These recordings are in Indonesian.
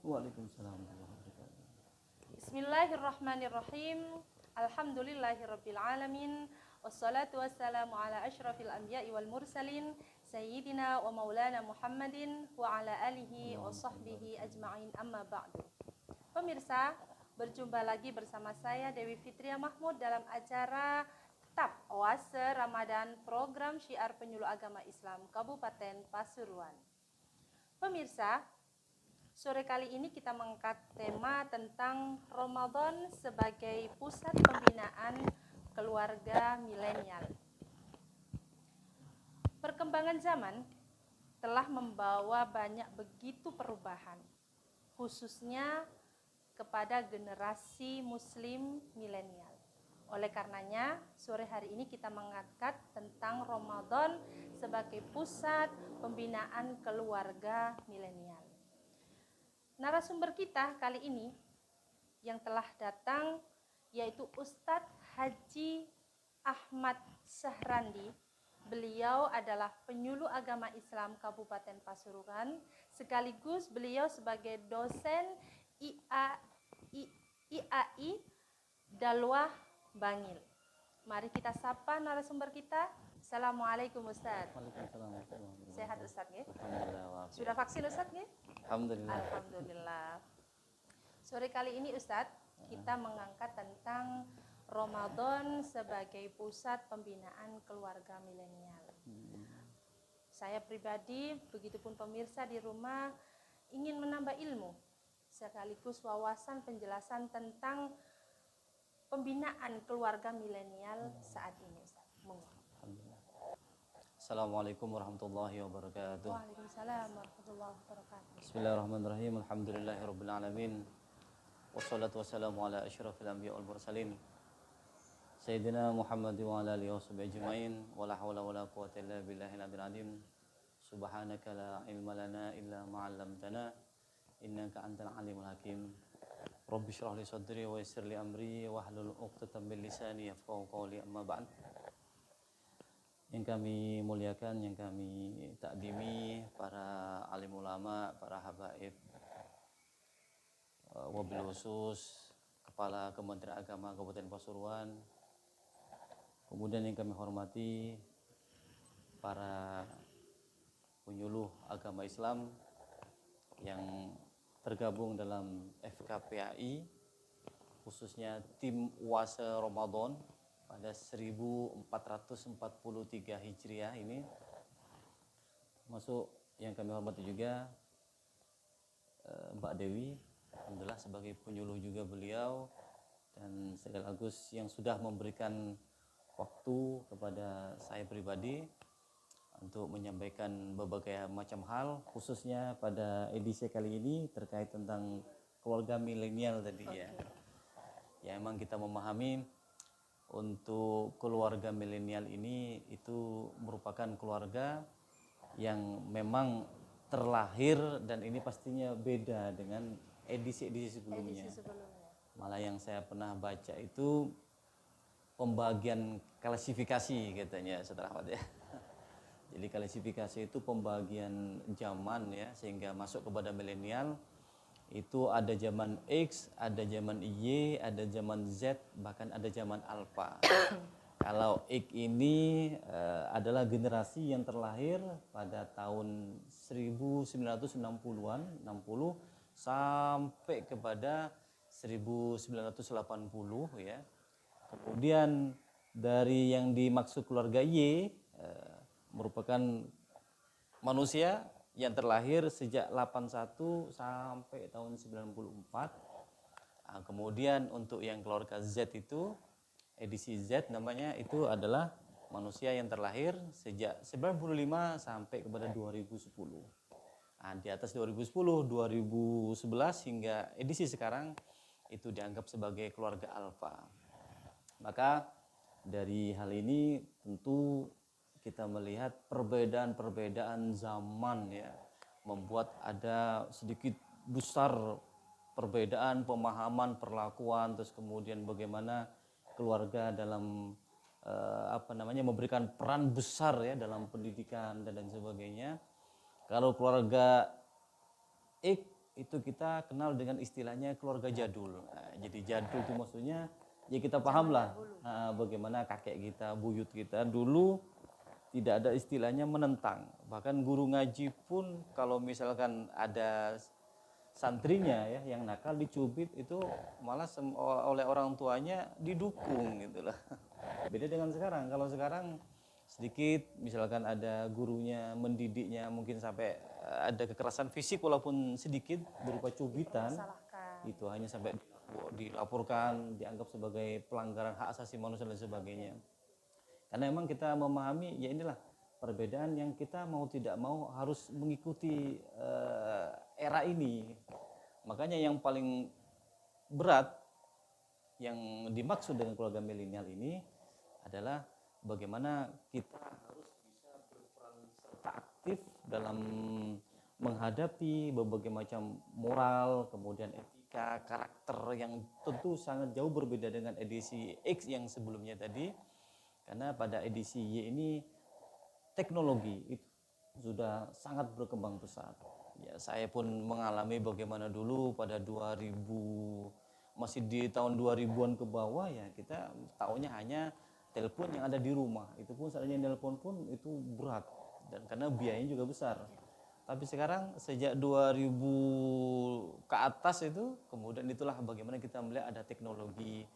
Waalaikumsalam warahmatullahi wabarakatuh. Bismillahirrahmanirrahim. Alhamdulillahirabbil alamin. Wassalatu wassalamu ala asyrafil anbiya'i wal mursalin sayyidina wa maulana Muhammadin wa ala alihi wa sahbihi ajma'in, amma ba'du. Pemirsa, berjumpa lagi bersama saya Dewi Fitria Mahmud dalam acara Tetap Oase Ramadan Program Syiar Penyuluh Agama Islam Kabupaten Pasuruan. Pemirsa, sore kali ini kita mengangkat tema tentang Ramadan sebagai pusat pembinaan keluarga milenial. Perkembangan zaman telah membawa banyak begitu perubahan, khususnya kepada generasi muslim milenial. Oleh karenanya, sore hari ini kita mengangkat tentang Ramadan sebagai pusat pembinaan keluarga milenial. Narasumber kita kali ini yang telah datang yaitu Ustadz Haji Ahmad Sahrandi. Beliau adalah penyuluh agama Islam Kabupaten Pasuruan, sekaligus beliau sebagai dosen IAI Dalwah Bangil. Mari kita sapa narasumber kita. Assalamualaikum Ustadz. Waalaikumsalam warahmatullahi wabarakatuh. Sehat Ustadz ya? Alhamdulillah. Sudah vaksin Ustadz ya? Alhamdulillah. Alhamdulillah. Sore kali ini Ustadz, kita mengangkat tentang Ramadan sebagai pusat pembinaan keluarga milenial. Saya pribadi, begitupun pemirsa di rumah, ingin menambah ilmu sekaligus wawasan penjelasan tentang pembinaan keluarga milenial saat ini Ustadz. Alhamdulillah. Assalamualaikum warahmatullahi wabarakatuh. Waalaikumsalam warahmatullahi wabarakatuh. Bismillahirrahmanirrahim. Alhamdulillahirabbil alamin. Wassalatu wassalamu ala asyrafil anbiya wal mursalin. Sayyidina Muhammad wa ala alihi washabihi ajmain. Wala haula wala quwwata illa billahil aliyil azim. Subhanaka la ilma lana illa ma 'allamtana innaka antal alimul hakim. Rabbi shrah li sadri wa yassir li amri wahlul 'uqdatam min lisani yafqahu qawli, amma ba'd. Yang kami muliakan, yang kami takdimi, para alim ulama, para habaib, wabil khusus Kepala Kementerian Agama Kabupaten Pasuruan, kemudian yang kami hormati para penyuluh agama Islam yang tergabung dalam FKPAI, khususnya tim Uase Ramadan pada 1443 Hijriah ini. Masuk yang kami hormati juga Mbak Dewi, alhamdulillah sebagai penyuluh juga beliau, dan sekaligus yang sudah memberikan waktu kepada saya pribadi untuk menyampaikan berbagai macam hal, khususnya pada edisi kali ini terkait tentang keluarga milenial tadi ya. Ya, emang kita memahami untuk keluarga milenial ini itu merupakan keluarga yang memang terlahir, dan ini pastinya beda dengan edisi-edisi sebelumnya. Malah yang saya pernah baca itu pembagian klasifikasi katanya Setelah Ahmad ya. Jadi klasifikasi itu pembagian zaman ya, sehingga masuk kepada milenial. Itu ada zaman X, ada zaman Y, ada zaman Z, bahkan ada zaman Alpha. Kalau X ini adalah generasi yang terlahir pada tahun 1960-an, 60 sampai kepada 1980 ya. Kemudian dari yang dimaksud keluarga Y merupakan manusia yang terlahir sejak 81 sampai tahun 94. Nah, kemudian untuk yang keluarga Z itu, edisi Z namanya, itu adalah manusia yang terlahir sejak 95 sampai kepada 2010. Nah, di atas 2010, 2011 hingga edisi sekarang itu dianggap sebagai keluarga alfa. Maka dari hal ini tentu kita melihat perbedaan-perbedaan zaman ya, membuat ada sedikit besar perbedaan pemahaman, perlakuan, terus kemudian bagaimana keluarga dalam memberikan peran besar ya dalam pendidikan dan lain sebagainya. Kalau keluarga X itu kita kenal dengan istilahnya keluarga jadul. Nah, jadi jadul itu maksudnya ya kita paham lah bagaimana kakek kita, buyut kita dulu tidak ada istilahnya menentang. Bahkan guru ngaji pun kalau misalkan ada santrinya ya yang nakal dicubit itu malah oleh orang tuanya didukung gitu lah. Beda dengan sekarang. Kalau sekarang sedikit misalkan ada gurunya mendidiknya mungkin sampai ada kekerasan fisik walaupun sedikit berupa cubitan, itu hanya sampai dilaporkan, dianggap sebagai pelanggaran hak asasi manusia dan sebagainya. Karena memang kita memahami ya inilah perbedaan yang kita mau tidak mau harus mengikuti era ini. Makanya yang paling berat yang dimaksud dengan keluarga milenial ini adalah bagaimana kita harus bisa berperan serta aktif dalam menghadapi berbagai macam moral, kemudian etika, karakter yang tentu sangat jauh berbeda dengan edisi X yang sebelumnya tadi. Karena pada edisi Y ini teknologi itu sudah sangat berkembang pesat. Ya, saya pun mengalami bagaimana dulu pada 2000 masih di tahun 2000-an ke bawah ya kita taunya hanya telepon yang ada di rumah, itu pun seandainya telepon pun itu berat dan karena biayanya juga besar. Tapi sekarang sejak 2000 ke atas itu kemudian itulah bagaimana kita melihat ada teknologi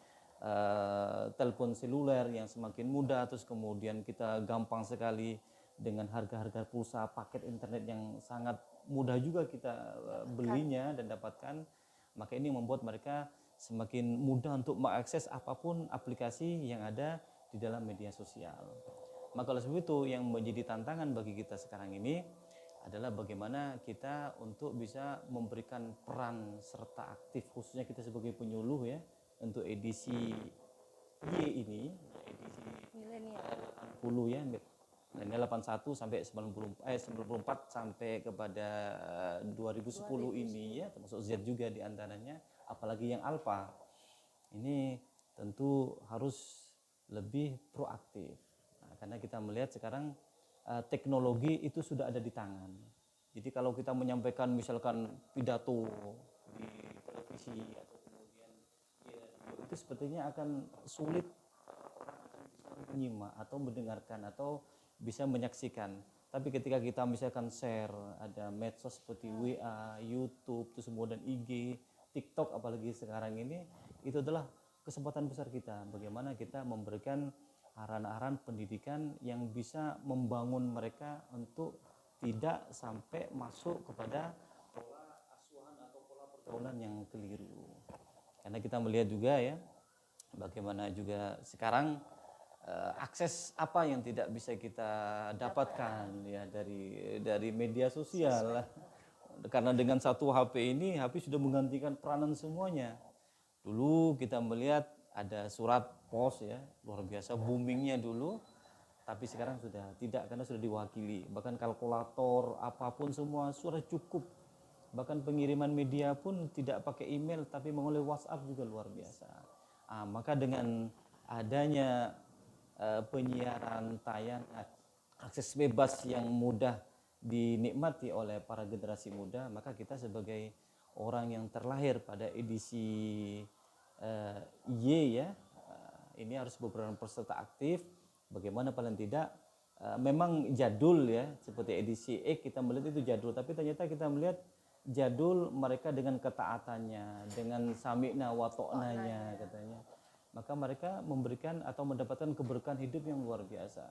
telepon seluler yang semakin mudah, terus kemudian kita gampang sekali dengan harga-harga pulsa paket internet yang sangat mudah juga kita belinya dan dapatkan. Maka ini membuat mereka semakin mudah untuk mengakses apapun aplikasi yang ada di dalam media sosial. Maka oleh sebab itu yang menjadi tantangan bagi kita sekarang ini adalah bagaimana kita untuk bisa memberikan peran serta aktif khususnya kita sebagai penyuluh ya untuk edisi Y ini, edisi milenial 80 ya, milenial 81 sampai 94 sampai kepada 2010 ini ya, termasuk Z juga diantaranya, apalagi yang alpha. Ini tentu harus lebih proaktif. Nah, karena kita melihat sekarang teknologi itu sudah ada di tangan. Jadi kalau kita menyampaikan misalkan pidato di televisi atau kemudian di radio itu sepertinya akan sulit orang akan bisa menyimak atau mendengarkan atau bisa menyaksikan. Tapi ketika kita misalkan share ada medsos seperti WA, YouTube, terus kemudian IG, TikTok apalagi sekarang ini, itu adalah kesempatan besar kita bagaimana kita memberikan arahan-arahan pendidikan yang bisa membangun mereka untuk tidak sampai masuk kepada pola asuhan atau pola pergaulan yang keliru. Karena kita melihat juga ya bagaimana juga sekarang akses apa yang tidak bisa kita dapatkan ya dari media sosial. Karena dengan satu HP ini HP sudah menggantikan peranan semuanya. Dulu kita melihat ada surat pos ya, luar biasa boomingnya dulu, tapi sekarang sudah tidak karena sudah diwakili. Bahkan kalkulator, apapun semua sudah cukup. Bahkan pengiriman media pun tidak pakai email, tapi melalui WhatsApp juga luar biasa. Maka dengan adanya penyiaran tayangan akses bebas yang mudah dinikmati oleh para generasi muda, maka kita sebagai orang yang terlahir pada edisi Y ya, ini harus berperan peserta aktif. Bagaimana paling tidak memang jadul ya, seperti edisi X kita melihat itu jadul, tapi ternyata kita melihat jadul mereka dengan ketaatannya, dengan sami'na wa to'nanya katanya. Maka mereka memberikan atau mendapatkan keberkahan hidup yang luar biasa.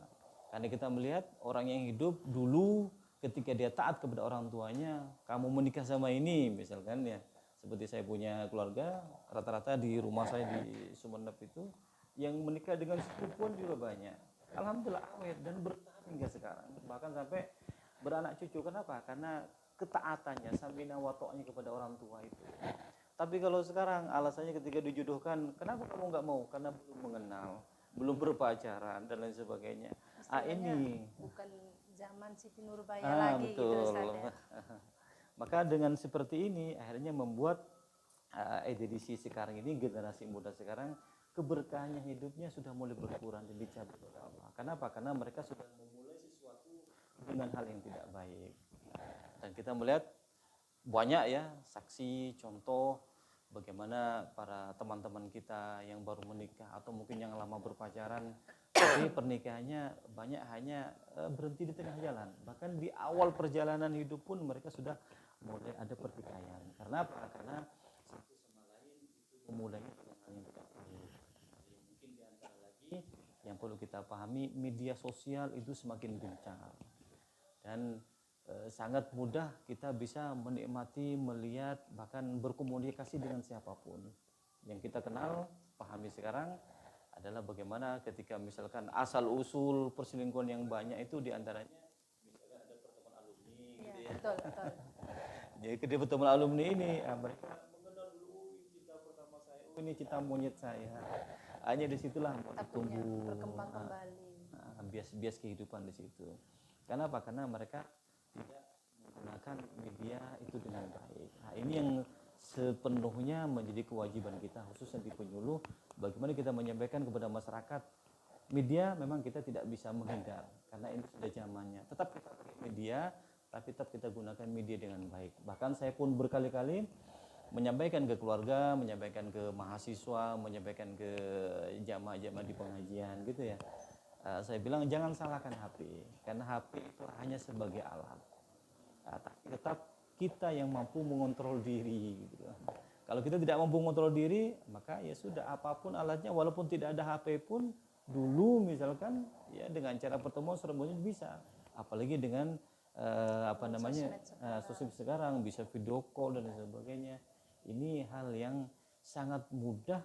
Karena kita melihat orang yang hidup dulu ketika dia taat kepada orang tuanya, kamu menikah sama ini misalkan ya, seperti saya punya keluarga rata-rata di rumah saya di Sumeneb itu yang menikah dengan sepupuan juga banyak. Alhamdulillah awet dan bertahan hingga sekarang, bahkan sampai beranak cucu. Kenapa? Karena ketaatannya samina watoknya kepada orang tua itu. Tapi kalau sekarang alasannya ketika dijodohkan, kenapa kamu nggak mau? Karena belum mengenal, belum berpacaran dan lain sebagainya. Ini bukan zaman Siti Nurbaya lagi betul. Gitu ya. Maka dengan seperti ini akhirnya membuat edisi sekarang ini generasi muda sekarang keberkahannya hidupnya sudah mulai berkurang dan dicabut oleh Allah. Kenapa? Karena mereka sudah memulai sesuatu dengan hal yang tidak baik. Dan kita melihat banyak ya saksi contoh bagaimana para teman-teman kita yang baru menikah atau mungkin yang lama berpacaran tapi pernikahannya banyak hanya berhenti di tengah jalan, bahkan di awal perjalanan hidup pun mereka sudah mulai ada pertikaian. Karena apa? Karena satu sama lain itu memulainya dengan hal yang tidak baik. Mungkin di antara lagi yang perlu kita pahami, media sosial itu semakin gencar dan sangat mudah kita bisa menikmati, melihat, bahkan berkomunikasi dengan siapapun yang kita kenal. Pahami sekarang adalah bagaimana ketika misalkan asal usul perselingkuhan yang banyak itu diantaranya misalkan ada pertemuan alumni gitu ya. Betul, betul. Jadi ketika pertemuan alumni ini mereka mengenal dulu cinta pertama saya, oh ini cinta monyet saya. Hanya disitulah tumbuh berkembang kembali. bias-bias kehidupan di situ. Karena apa? Karena mereka tidak menggunakan media itu dengan baik. Nah, ini yang sepenuhnya menjadi kewajiban kita khususnya di penyuluh, bagaimana kita menyampaikan kepada masyarakat. Media memang kita tidak bisa menghindar karena ini sudah zamannya. Tetap kita pakai media, tapi tetap kita gunakan media dengan baik. Bahkan saya pun berkali-kali menyampaikan ke keluarga, menyampaikan ke mahasiswa, menyampaikan ke jamaah-jamaah di pengajian gitu ya. Saya bilang jangan salahkan HP, karena HP itu hanya sebagai alat. Tapi tetap kita yang mampu mengontrol diri gitu. Kalau kita tidak mampu mengontrol diri, maka ya sudah, apapun alatnya, walaupun tidak ada HP pun dulu misalkan ya dengan cara pertemuan semuanya bisa. Apalagi dengan sosmed sekarang bisa video call dan sebagainya. Ini hal yang sangat mudah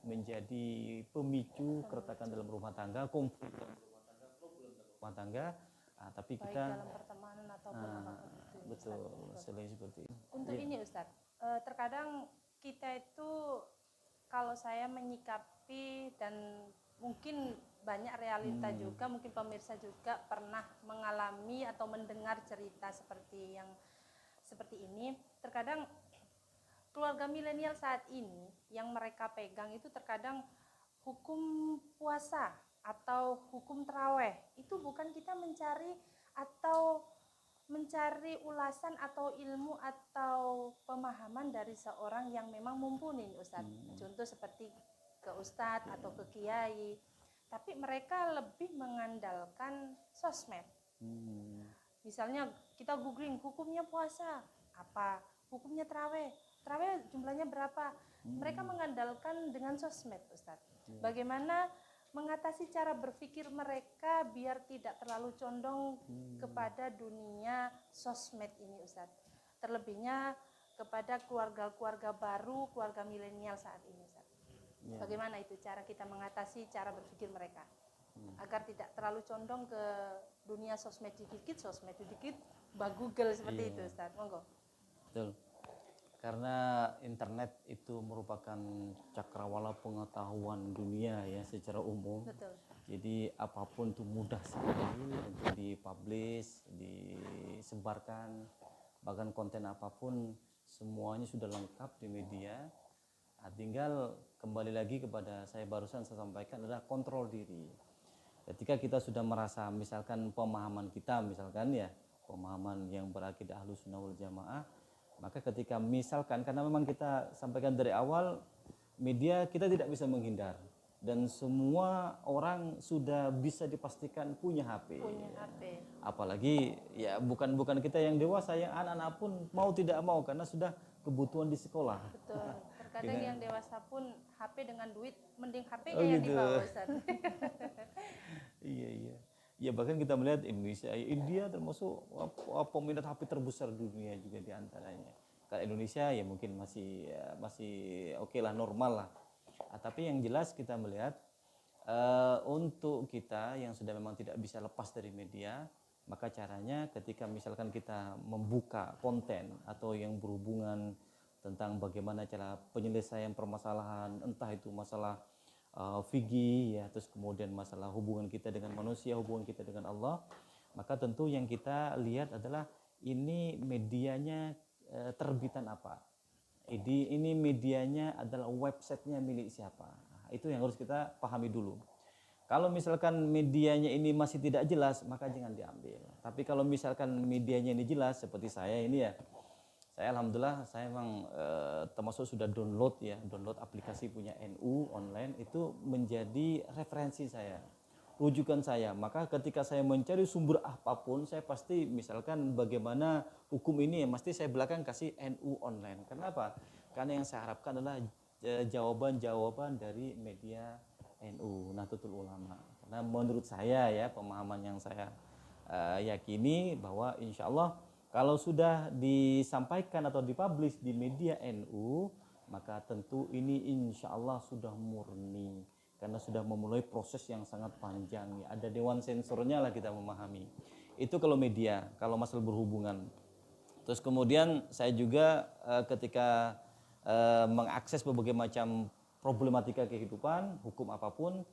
menjadi pemicu keretakan dalam rumah tangga, konflik dalam rumah tangga, problem dalam rumah tangga. Tapi baik kita dalam pertemanan ataupun apapun itu. Betul, selain seperti itu. Untuk ini Ustadz, terkadang kita itu kalau saya menyikapi dan mungkin banyak realita juga, mungkin pemirsa juga pernah mengalami atau mendengar cerita seperti ini. Terkadang keluarga milenial saat ini yang mereka pegang itu terkadang hukum puasa atau hukum taraweh itu bukan kita mencari ulasan atau ilmu atau pemahaman dari seorang yang memang mumpuni, Ustadz. Contoh seperti ke Ustadz atau ke Kiai, tapi mereka lebih mengandalkan sosmed. Misalnya kita googling hukumnya puasa apa, hukumnya taraweh jumlahnya berapa. Mereka mengandalkan dengan sosmed, Ustadz. Bagaimana mengatasi cara berpikir mereka biar tidak terlalu condong kepada dunia sosmed ini, Ustadz. Terlebihnya kepada keluarga-keluarga baru, keluarga milenial saat ini, Ustadz. Bagaimana itu cara kita mengatasi cara berpikir mereka agar tidak terlalu condong ke dunia sosmed dikit, bah Google seperti itu, Ustadz. Monggo. Betul. Karena internet itu merupakan cakrawala pengetahuan dunia ya secara umum. Betul. Jadi apapun itu mudah sekali untuk dipublish, disebarkan. Bahkan konten apapun semuanya sudah lengkap di media. Tinggal kembali lagi kepada saya barusan saya sampaikan adalah kontrol diri. Ketika kita sudah merasa misalkan pemahaman kita misalkan ya pemahaman yang berakidah Ahlus Sunnah wal Jamaah, maka ketika misalkan, karena memang kita sampaikan dari awal, media kita tidak bisa menghindar dan semua orang sudah bisa dipastikan punya HP. Apalagi ya bukan kita yang dewasa, yang anak-anak pun mau tidak mau karena sudah kebutuhan di sekolah. Betul. Terkadang yang dewasa pun HP dengan duit, mending HP-nya yang dibawa, Ustaz. Iya. Ya bahkan kita melihat India termasuk peminat HP terbesar dunia juga diantaranya. Kalau Indonesia ya mungkin masih oke lah, normal lah. Tapi yang jelas kita melihat untuk kita yang sudah memang tidak bisa lepas dari media, maka caranya ketika misalkan kita membuka konten atau yang berhubungan tentang bagaimana cara penyelesaian permasalahan, entah itu masalah fikih ya, terus kemudian masalah hubungan kita dengan manusia, hubungan kita dengan Allah, maka tentu yang kita lihat adalah ini medianya terbitan apa, ini medianya adalah websitenya milik siapa. Nah, itu yang harus kita pahami dulu. Kalau misalkan medianya ini masih tidak jelas, maka jangan diambil. Tapi kalau misalkan medianya ini jelas, seperti saya ini ya, Saya alhamdulillah saya memang termasuk sudah download aplikasi punya NU online, itu menjadi referensi saya, rujukan saya. Maka ketika saya mencari sumber apapun, saya pasti misalkan bagaimana hukum ini ya, mesti saya belakang kasih NU online. Kenapa? Karena yang saya harapkan adalah jawaban-jawaban dari media NU Nahdlatul Ulama. Karena menurut saya ya, pemahaman yang saya yakini bahwa insya Allah kalau sudah disampaikan atau dipublish di media NU, maka tentu ini insya Allah sudah murni, karena sudah memulai proses yang sangat panjang. Ada dewan sensornya lah kita memahami. Itu kalau media, kalau masalah berhubungan. Terus kemudian saya juga ketika mengakses berbagai macam problematika kehidupan, hukum apapun,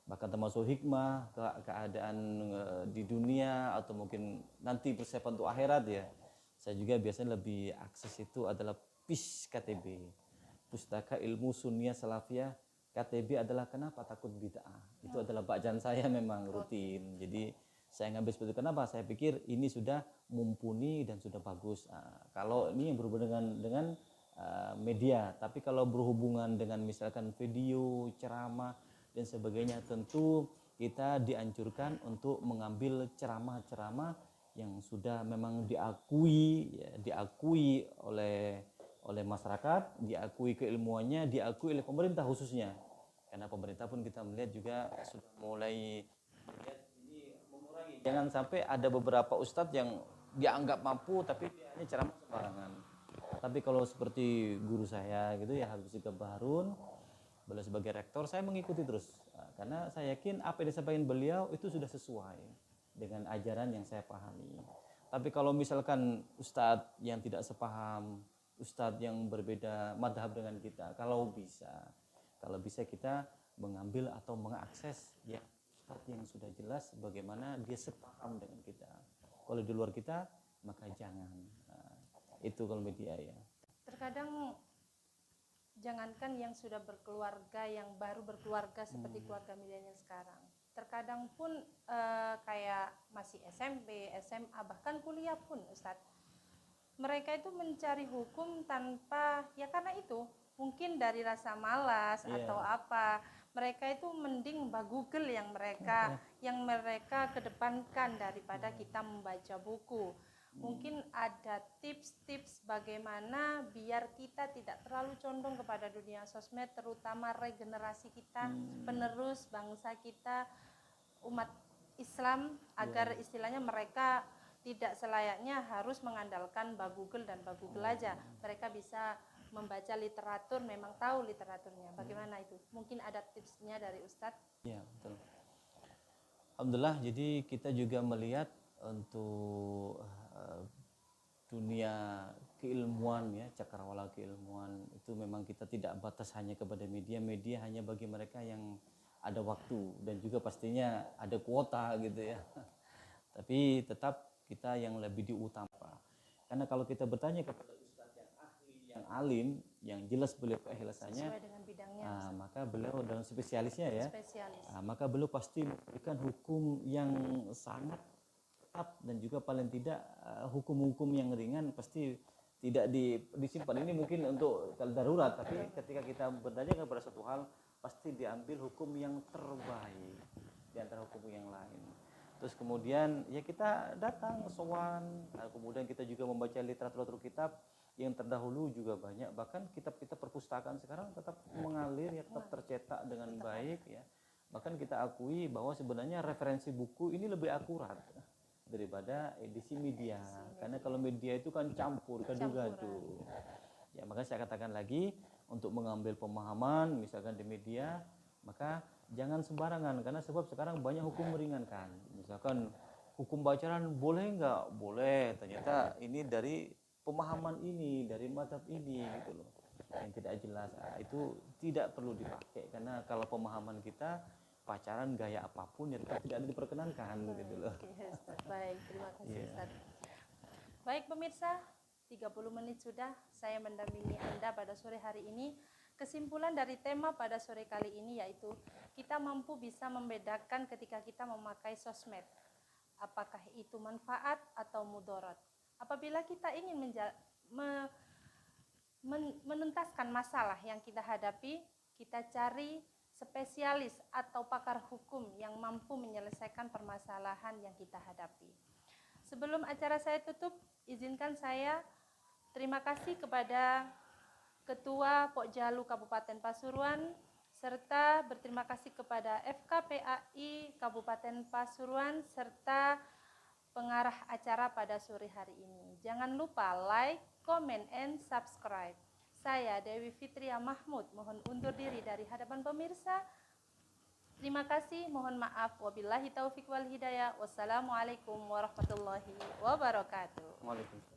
bahkan termasuk hikmah, keadaan di dunia atau mungkin nanti persiapan untuk akhirat ya. Saya juga biasanya lebih akses itu adalah PIS KTB, Pustaka Ilmu Sunniyah Salafiyah. KTB adalah kenapa takut bid'ah. Itu adalah bacaan saya memang rutin. Jadi saya ngambil seperti itu. Kenapa? Saya pikir ini sudah mumpuni dan sudah bagus. Kalau ini yang berhubungan dengan media, tapi kalau berhubungan dengan misalkan video, ceramah dan sebagainya, tentu kita dianjurkan untuk mengambil ceramah-ceramah yang sudah memang diakui oleh masyarakat, diakui keilmuannya, diakui oleh pemerintah khususnya. Karena pemerintah pun kita melihat juga sudah mulai melihat ini mengurangi. Jangan sampai ada beberapa ustadz yang dianggap mampu tapi dia hanya ceramah sembarangan. Tapi kalau seperti guru saya gitu ya, Habib Sikap Baharun, beliau sebagai rektor, saya mengikuti terus karena saya yakin apa yang disampaikan beliau itu sudah sesuai dengan ajaran yang saya pahami. Tapi kalau misalkan ustadz yang tidak sepaham, ustadz yang berbeda madhab dengan kita, kalau bisa kita mengambil atau mengakses ya ustadz yang sudah jelas bagaimana dia sepaham dengan kita. Kalau di luar kita maka jangan. Itu kalau media ya. Terkadang jangankan yang sudah berkeluarga, yang baru berkeluarga seperti keluarga milenial sekarang, terkadang pun kayak masih SMP, SMA, bahkan kuliah pun Ustadz, mereka itu mencari hukum tanpa, ya karena itu mungkin dari rasa malas atau apa, mereka itu mending Google yang mereka kedepankan daripada kita membaca buku. Mungkin ada tips-tips bagaimana biar kita tidak terlalu condong kepada dunia sosmed, terutama regenerasi kita, penerus bangsa kita, umat Islam, agar istilahnya mereka tidak selayaknya harus mengandalkan Google dan Google aja. Mereka bisa membaca literatur, memang tahu literaturnya. Bagaimana itu? Mungkin ada tipsnya dari Ustadz? Iya, betul. Alhamdulillah, jadi kita juga melihat untuk dunia keilmuan ya, cakrawala keilmuan itu memang kita tidak batas hanya kepada media hanya bagi mereka yang ada waktu dan juga pastinya ada kuota gitu ya. Tapi tetap kita yang lebih diutamakan. Karena kalau kita bertanya kepada ustadz yang ahli, yang alim, yang jelas beliau keikhlasannya, sesuai dengan bidangnya, maka beliau dalam spesialisnya ya, spesialis. Maka beliau pasti memberikan hukum yang sangat ketat dan juga paling tidak hukum-hukum yang ringan pasti tidak disimpan. Ini mungkin untuk kalau darurat, tapi ketika kita bertanya kepada satu hal pasti diambil hukum yang terbaik di antara hukum yang lain. Terus kemudian ya kita datang sowan, kemudian kita juga membaca literatur kitab yang terdahulu juga banyak, bahkan kitab-kitab perpustakaan sekarang tetap mengalir ya, tetap tercetak dengan baik ya. Bahkan kita akui bahwa sebenarnya referensi buku ini lebih akurat daripada edisi media. Karena kalau media itu kan campur, gaduh-gaduh. Ya, maka saya katakan lagi, untuk mengambil pemahaman misalkan di media, maka jangan sembarangan, karena sebab sekarang banyak hukum meringankan. Misalkan hukum pacaran boleh nggak? Boleh. Ternyata ini dari pemahaman ini, dari mazhab ini gitu loh, yang tidak jelas. Itu tidak perlu dipakai, karena kalau pemahaman kita pacaran gaya apapun ya tetap tidak diperkenankan gitu loh. Baik, terima kasih Ustaz. Baik pemirsa, 30 menit sudah saya mendampingi Anda pada sore hari ini. Kesimpulan dari tema pada sore kali ini yaitu kita mampu bisa membedakan ketika kita memakai sosmed, apakah itu manfaat atau mudarat. Apabila kita ingin menuntaskan masalah yang kita hadapi, kita cari spesialis atau pakar hukum yang mampu menyelesaikan permasalahan yang kita hadapi. Sebelum acara saya tutup, izinkan saya terima kasih kepada Ketua Pokjalu Kabupaten Pasuruan, serta berterima kasih kepada FKPAI Kabupaten Pasuruan, serta pengarah acara pada sore hari ini. Jangan lupa like, comment, and subscribe. Saya Dewi Fitria Mahmud mohon undur diri dari hadapan pemirsa. Terima kasih, mohon maaf. Wabillahi taufik wal hidayah. Wassalamualaikum warahmatullahi wabarakatuh. Waalaikumsalam.